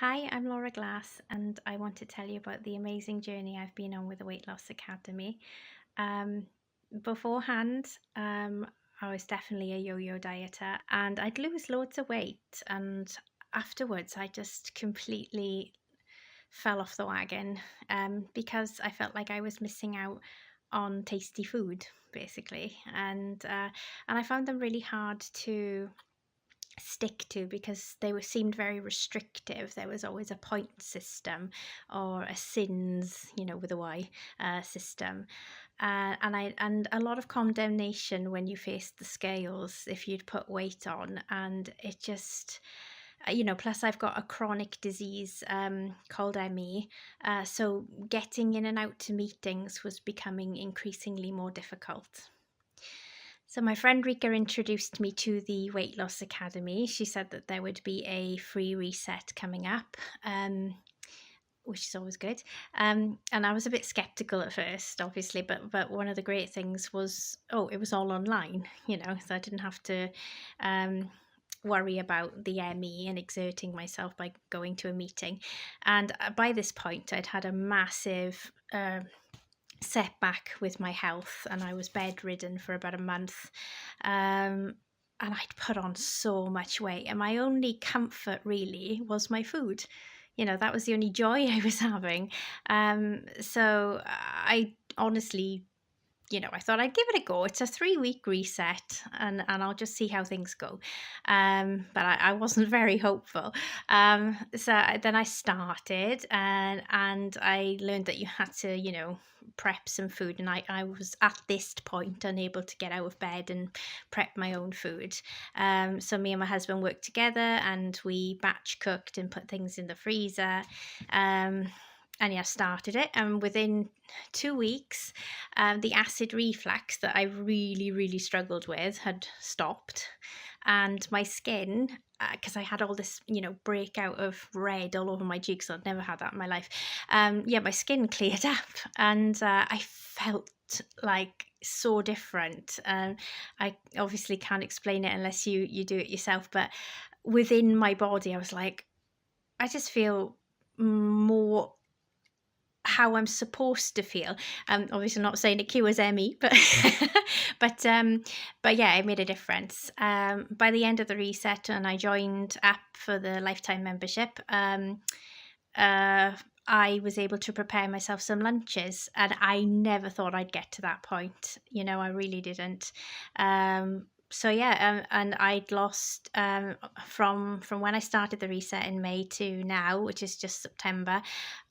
Hi, I'm Laura Glass, and I want to tell you about the amazing journey I've been on with the Weight Loss Academy. Um, beforehand, I was definitely a yo yo dieter, and I'd lose loads of weight. And afterwards, I just completely fell off the wagon because I felt like I was missing out on tasty food, basically. And I found them really hard to stick to because they were seemed very restrictive. There was always a point system or a sins, with a Y, system, and a lot of condemnation when you faced the scales if you'd put weight on, and it just. Plus I've got a chronic disease called ME, so getting in and out to meetings was becoming increasingly more difficult. So my friend Rika introduced me to the Weight Loss Academy. She said that there would be a free reset coming up, which is always good. And I was a bit skeptical at first, obviously, but one of the great things was, it was all online, so I didn't have to worry about the ME and exerting myself by going to a meeting. And by this point, I'd had a massive setback with my health, and I was bedridden for about a month. And I'd put on so much weight, and my only comfort really was my food. That was the only joy I was having. So I honestly, I thought I'd give it a go. It's a 3-week reset, and I'll just see how things go. But I wasn't very hopeful. Then I started, and I learned that you had to, prep some food. And I was at this point unable to get out of bed and prep my own food. So me and my husband worked together, and we batch cooked and put things in the freezer. And yeah, started it, and within 2 weeks, the acid reflux that I really, really struggled with had stopped, and my skin, because I had all this, breakout of red all over my cheeks. I'd never had that in my life. My skin cleared up, and I felt like so different. I obviously can't explain it unless you do it yourself, but within my body, I was like, I just feel more how I'm supposed to feel. Obviously, not saying it cures ME, but but yeah, it made a difference. By the end of the reset, and I joined up for the lifetime membership. I was able to prepare myself some lunches, and I never thought I'd get to that point. I really didn't. So yeah, and I'd lost from when I started the reset in May to now, which is just September.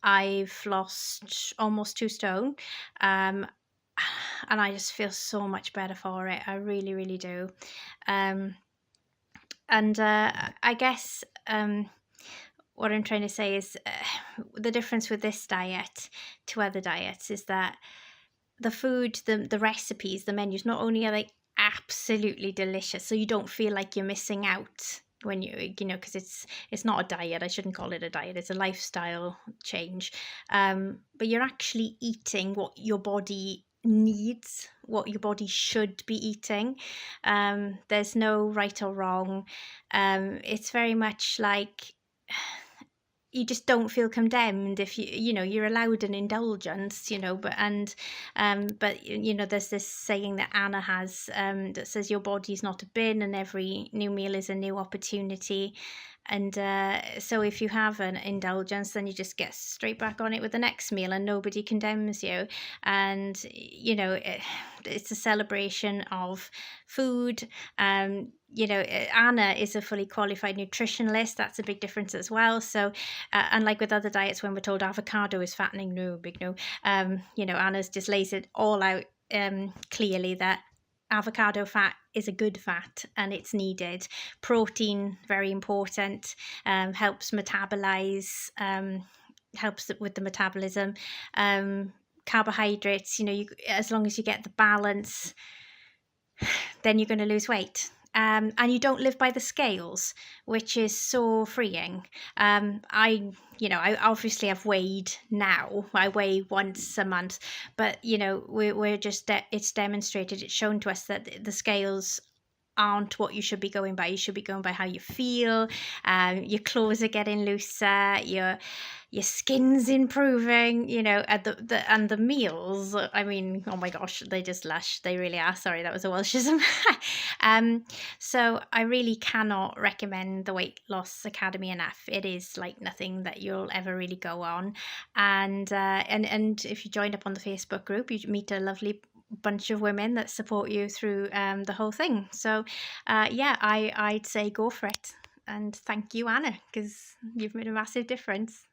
I've lost almost 2 stone, and I just feel so much better for it. I really, really do. And I guess what I'm trying to say is the difference with this diet to other diets is that the food, the recipes, the menus, not only are they absolutely delicious, so you don't feel like you're missing out when because it's not a diet. I shouldn't call it a diet. It's a lifestyle change. But you're actually eating what your body needs, what your body should be eating. There's no right or wrong. It's very much like you just don't feel condemned if you're allowed an indulgence, but there's this saying that Anna has, that says your body's not a bin and every new meal is a new opportunity. And so if you have an indulgence, then you just get straight back on it with the next meal, and nobody condemns you. And it's a celebration of food. Anna is a fully qualified nutritionalist. That's a big difference as well. So unlike with other diets, when we're told avocado is fattening, no, big no. Anna's just lays it all out clearly that avocado fat is a good fat and it's needed. Protein, very important, helps metabolize, helps with the metabolism. Carbohydrates, as long as you get the balance, then you're going to lose weight. And you don't live by the scales, which is so freeing. I obviously have weighed now. I weigh once a month, but we're just it's demonstrated. It's shown to us that the scales aren't what you should be going by. You should be going by how you feel. Your clothes are getting looser. Your skin's improving. You know, and the meals. I mean, oh my gosh, they just lush. They really are. Sorry, that was a Welshism. So I really cannot recommend the Weight Loss Academy enough. It is like nothing that you'll ever really go on. And if you joined up on the Facebook group, you meet a lovely bunch of women that support you through the whole thing. So yeah, I'd say go for it. And thank you, Anna, because you've made a massive difference.